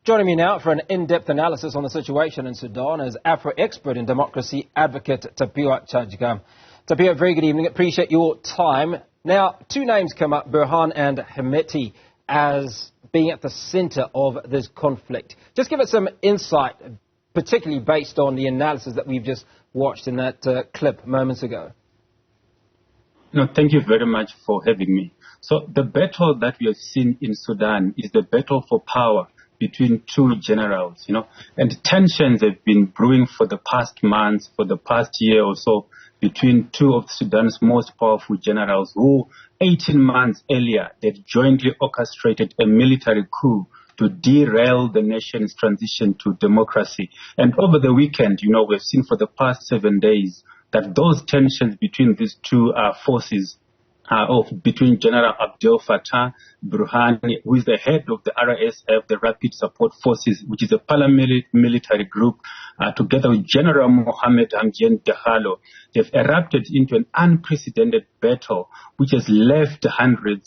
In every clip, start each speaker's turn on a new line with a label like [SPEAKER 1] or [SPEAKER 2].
[SPEAKER 1] Joining me now for an in-depth analysis on the situation in Sudan is Afro expert in Democracy Advocate Tapiwa Chadya. Tapiwa, very good evening. Appreciate your time. Now, two names come up, Burhan and Hemeti, as being at the center of this conflict. Just give us some insight, particularly based on the analysis that we've just watched in that clip moments ago.
[SPEAKER 2] No, thank you very much for having me. So the battle that we have seen in Sudan is the battle for power between two generals, and tensions have been brewing for the past months, for the past year or so, between two of Sudan's most powerful generals who 18 months earlier had jointly orchestrated a military coup to derail the nation's transition to democracy. And over the weekend, we've seen for the past 7 days that those tensions between these two forces between General Abdel Fattah Burhan, who is the head of the RSF, the Rapid Support Forces, which is a paramilitary group, together with General Mohammed Hamdan Dagalo, they've erupted into an unprecedented battle, which has left hundreds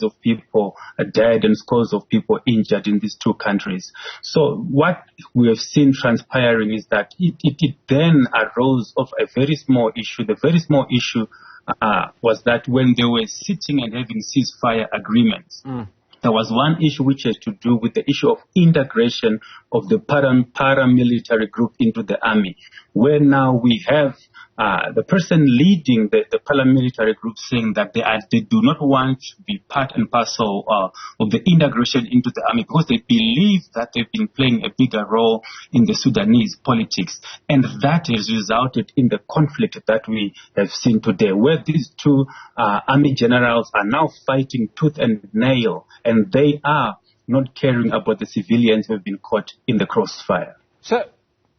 [SPEAKER 2] of people dead and scores of people injured in these two countries. So what we have seen transpiring is that it then arose of a very small issue. The very small issue was that when they were sitting and having ceasefire agreements, there was one issue which has to do with the issue of integration of the paramilitary group into the army, where now we have the person leading the paramilitary group saying that they do not want to be part and parcel of the integration into the army because they believe that they've been playing a bigger role in the Sudanese politics. And that has resulted in the conflict that we have seen today, where these two army generals are now fighting tooth and nail, and they are not caring about the civilians who have been caught in the crossfire.
[SPEAKER 1] So,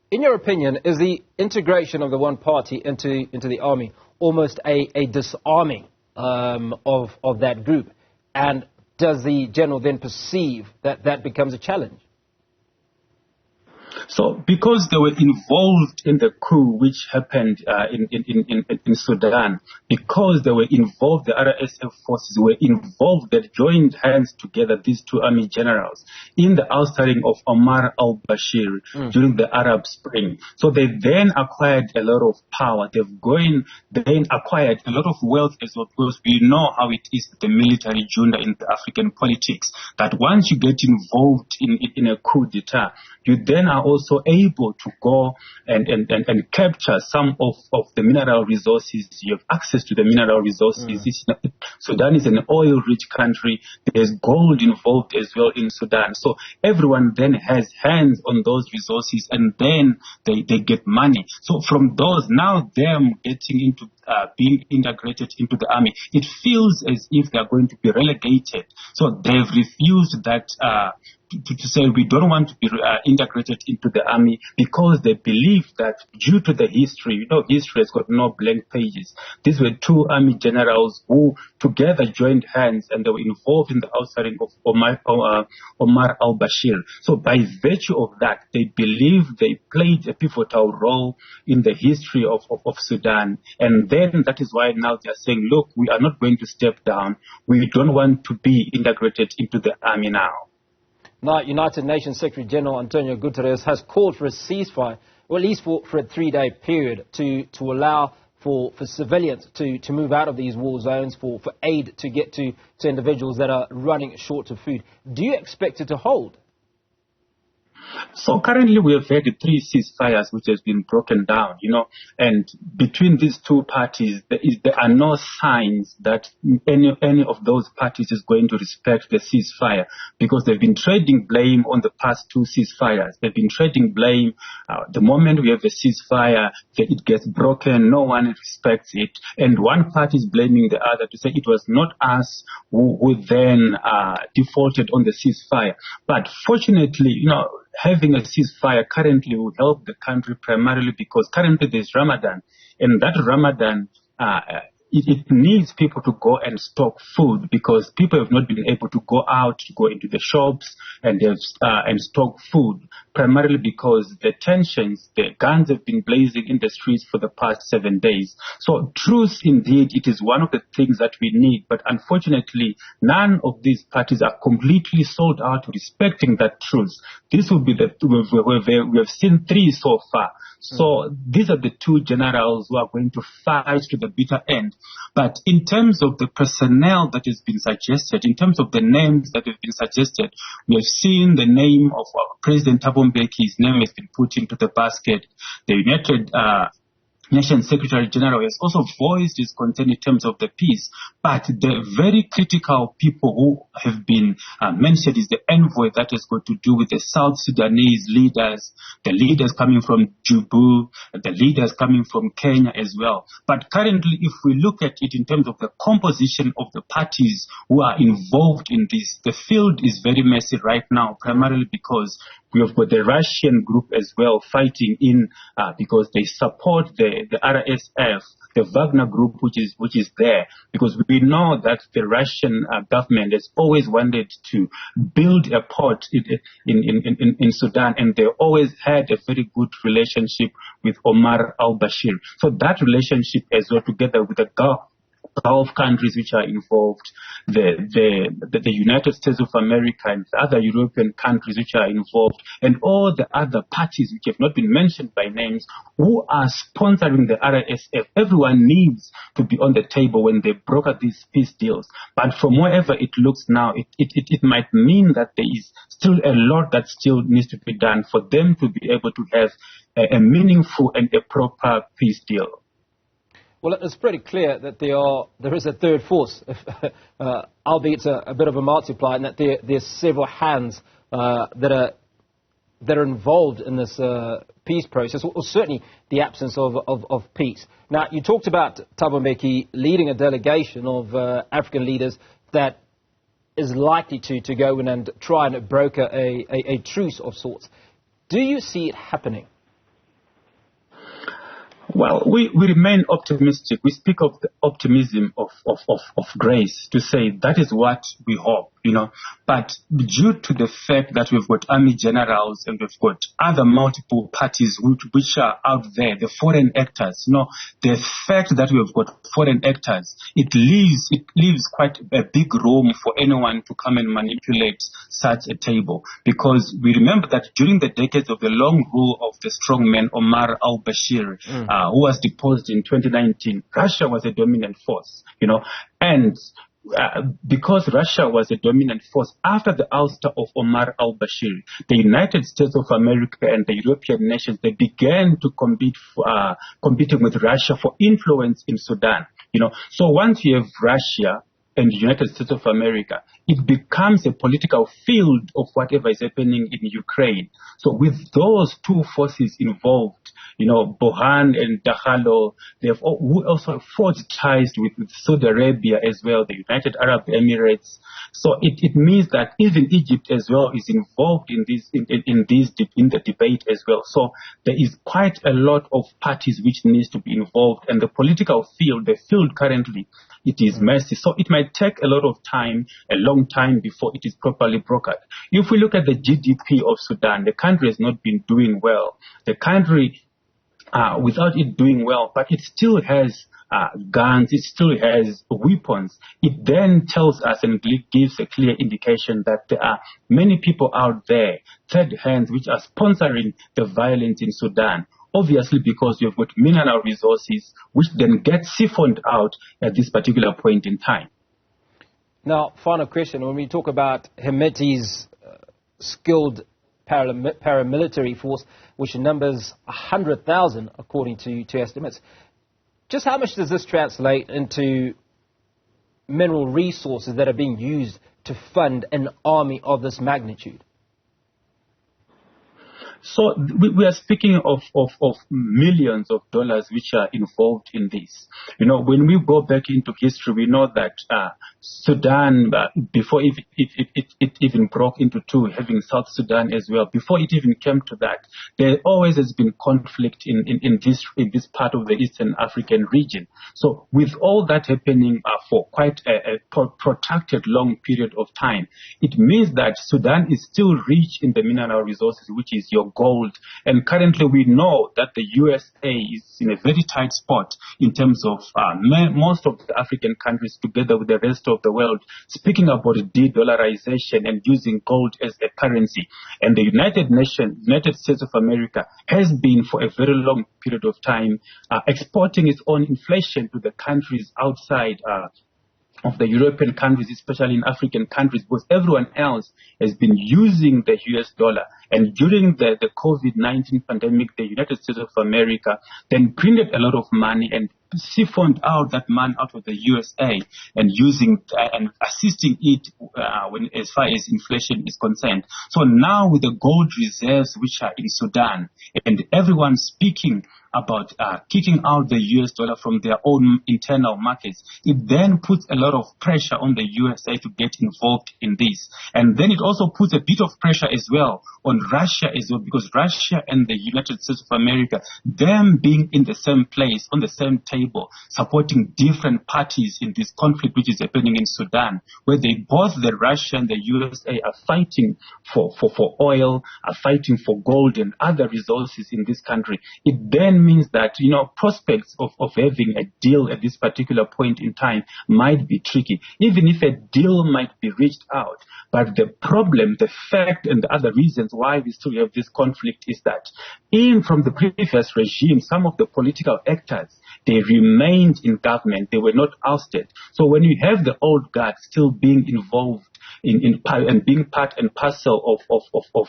[SPEAKER 1] in your opinion, is the integration of the one party into the army almost a disarming of that group? And does the general then perceive that that becomes a challenge?
[SPEAKER 2] So, because they were involved in the coup which happened in Sudan, because they were involved, the RSF forces were involved, that joined hands together, these two army generals, in the ousting of Omar al-Bashir during the Arab Spring. So they then acquired a lot of power. They then acquired a lot of wealth as well, because we know how it is the military junta in the African politics, that once you get involved in a coup d'etat, you then are also able to go and capture some of the mineral resources. You have access to the mineral resources. Sudan is an oil-rich country. There's gold involved as well in Sudan. So everyone then has hands on those resources, and then they get money. So from those, now them getting into being integrated into the army, it feels as if they are going to be relegated. So they've refused that to say we don't want to be integrated into the army, because they believe that due to the history, history has got no blank pages. These were two army generals who together joined hands, and they were involved in the ousting of Omar al-Bashir. So by virtue of that, they believe they played a pivotal role in the history of Sudan. And then that is why now they are saying, look, we are not going to step down. We don't want to be integrated into the army now.
[SPEAKER 1] Now, United Nations Secretary General Antonio Guterres has called for a ceasefire, or at least for a 3-day period, to allow for civilians to move out of these war zones, for aid to get to individuals that are running short of food. Do you expect it to hold?
[SPEAKER 2] So currently we have had 3 ceasefires which has been broken down, and between these two parties, there are no signs that any of those parties is going to respect the ceasefire, because they've been trading blame on the past 2 ceasefires. They've been trading blame. The moment we have a ceasefire, it gets broken, no one respects it, and one party is blaming the other to say it was not us who then defaulted on the ceasefire. But fortunately, having a ceasefire currently will help the country primarily because currently there's Ramadan, and that Ramadan it needs people to go and stock food because people have not been able to go out, to go into the shops and stock food, primarily because the tensions, the guns have been blazing in the streets for the past 7 days. So truce, indeed, it is one of the things that we need. But unfortunately, none of these parties are completely sold out to respecting that truce. This will be we have seen 3 so far. So these are the 2 generals who are going to fight to the bitter end. But in terms of the personnel that has been suggested, in terms of the names that have been suggested, we have seen the name of President Thabo Mbeki. His name has been put into the basket. The United Nations Secretary General has also voiced his concern in terms of the peace. But the very critical people who have been mentioned is the envoy that has got to do with the South Sudanese leaders, the leaders coming from Juba, the leaders coming from Kenya as well. But currently, if we look at it in terms of the composition of the parties who are involved in this, the field is very messy right now, primarily because we have got the Russian group as well fighting in because they support the RSF, the Wagner group, which is there, because we know that the Russian government has always wanted to build a port in Sudan, and they always had a very good relationship with Omar al-Bashir. So that relationship as well, together with the Gulf countries which are involved, the United States of America and the other European countries which are involved, and all the other parties which have not been mentioned by names who are sponsoring the RSF. Everyone needs to be on the table when they broker these peace deals. But from wherever it looks now, it might mean that there is still a lot that still needs to be done for them to be able to have a meaningful and a proper peace deal.
[SPEAKER 1] Well, it's pretty clear that there is a third force, albeit it's a bit of a multiplier, and that there's several hands that are involved in this peace process, or certainly the absence of peace. Now, you talked about Thabo Mbeki leading a delegation of African leaders that is likely to go in and try and broker a truce of sorts. Do you see it happening?
[SPEAKER 2] Well, we remain optimistic. We speak of the optimism of grace to say that is what we hope, But due to the fact that we've got army generals and we've got other multiple parties which are out there, the foreign actors, the fact that we've got foreign actors, it leaves quite a big room for anyone to come and manipulate such a table. Because we remember that during the decades of the long rule of the strongman Omar al-Bashir, who was deposed in 2019, Russia was a dominant force, and because Russia was a dominant force after the ouster of Omar al-Bashir, the United States of America and the European nations, they began to competing with Russia for influence in Sudan. So once you have Russia and the United States of America, it becomes a political field of whatever is happening in Ukraine. So with those 2 forces involved, Bohan and Dagalo, they have also forged ties with Saudi Arabia as well, the United Arab Emirates. So it means that even Egypt as well is involved in the debate as well. So there is quite a lot of parties which needs to be involved, and the political field, the field currently, it is messy. So it might take a lot of time, a long time before it is properly brokered. If we look at the GDP of Sudan, the country has not been doing well. The country, without it doing well, but it still has guns, it still has weapons. It then tells us and gives a clear indication that there are many people out there, third hands, which are sponsoring the violence in Sudan. Obviously, because you've got mineral resources, which then get siphoned out at this particular point in time.
[SPEAKER 1] Now, final question. When we talk about Hemeti's skilled paramilitary force, which numbers 100,000, according to estimates, just how much does this translate into mineral resources that are being used to fund an army of this magnitude?
[SPEAKER 2] So we are speaking of millions of dollars which are involved in this. You know, when we go back into history, we know that Sudan, before it even broke into two, having South Sudan as well, before it even came to that, there always has been conflict in this part of the Eastern African region. So with all that happening for quite a protracted long period of time, it means that Sudan is still rich in the mineral resources, which is your gold. And currently we know that the USA is in a very tight spot in terms of most of the African countries together with the rest of the world speaking about de-dollarization and using gold as a currency. And the United States of America has been for a very long period of time exporting its own inflation to the countries outside of the European countries, especially in African countries, because everyone else has been using the US dollar. And during the COVID-19 pandemic, the United States of America then printed a lot of money and siphoned out that money out of the USA and using and assisting it as far as inflation is concerned. So now with the gold reserves which are in Sudan and everyone speaking about kicking out the US dollar from their own internal markets, it then puts a lot of pressure on the USA to get involved in this. And then it also puts a bit of pressure as well on Russia as well, because Russia and the United States of America, them being in the same place, on the same table, supporting different parties in this conflict which is happening in Sudan, where both the Russia and the USA are fighting for oil, are fighting for gold and other resources in this country. It then means that, you know, prospects of having a deal at this particular point in time might be tricky, even if a deal might be reached out. But the problem, the fact, and the other reasons why we still have this conflict is that from the previous regime, some of the political actors, they remained in government. They were not ousted. So when you have the old guard still being involved and being part and parcel of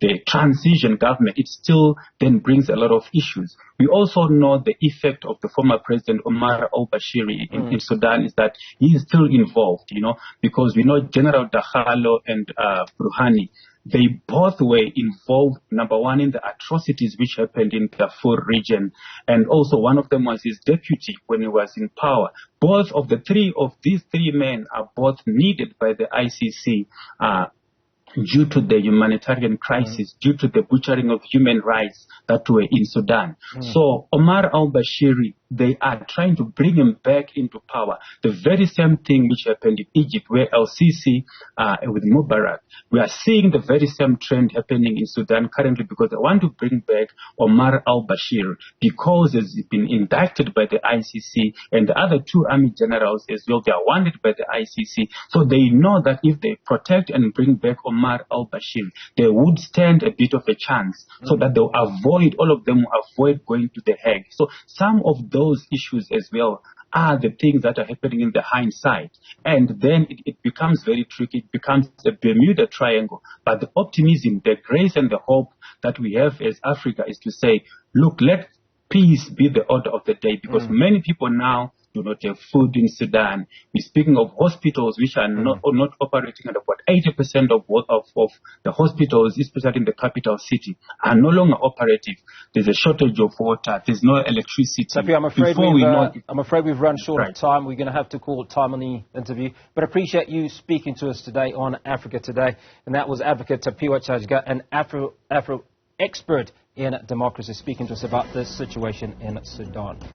[SPEAKER 2] the transition government, it still then brings a lot of issues. We also know the effect of the former president Omar al-Bashir in Sudan is that he is still involved, you know, because we know General Dagalo and Burhani, they both were involved, number one, in the atrocities which happened in the Darfur region. And also one of them was his deputy when he was in power. Both of these three men are both needed by the ICC due to the humanitarian crisis, due to the butchering of human rights that were in Sudan. So Omar al-Bashir, they are trying to bring him back into power. The very same thing which happened in Egypt, where El-Sisi with Mubarak, we are seeing the very same trend happening in Sudan currently, because they want to bring back Omar al-Bashir because he's been indicted by the ICC, and the other two army generals as well, they are wanted by the ICC. So they know that if they protect and bring back Omar al-Bashir, they would stand a bit of a chance, so that they'll avoid, all of them will avoid going to the Hague. So some of those issues as well are the things that are happening in the hindsight. And then it becomes very tricky. It becomes a Bermuda Triangle. But the optimism, the grace and the hope that we have as Africa is to say, look, let peace be the order of the day, because many people now do not have food in Sudan. We're speaking of hospitals which are not operating, and about 80% of the hospitals, especially in the capital city, are no longer operative. There's a shortage of water. There's no electricity.
[SPEAKER 1] Tapiwa, I'm afraid we've run short of time. We're going to have to call time on the interview. But I appreciate you speaking to us today on Africa Today. And that was Advocate Tapiwa Chadya, an Afro expert in democracy, speaking to us about this situation in Sudan.